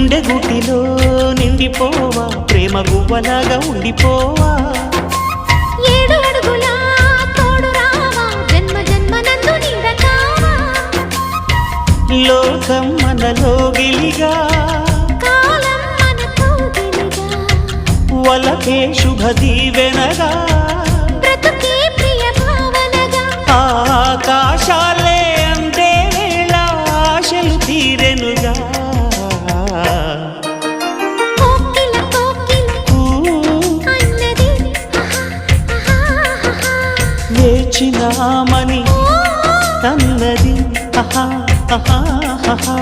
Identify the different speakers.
Speaker 1: గుండె గుటిలో నిండిపోవా ప్రేమ గువ్వలాగా ఉండిపోవా
Speaker 2: 7 అడుగుల తోడు రావా జన్మ జన్మనందు నీడ కావా
Speaker 1: లోకం మనలో గిలిగా
Speaker 2: కాలం మనతో గిలిగా
Speaker 1: వలకే శుభ దీవెనగా
Speaker 2: బ్రతుకే ప్రియ భావనగా
Speaker 1: ఆకాశాలే అందే వేళ ఆశలు తీరెనుగా
Speaker 2: కోకిల కోకిల అన్నది
Speaker 1: వేచినామని అన్నది ఆహా ఆహా ఆహా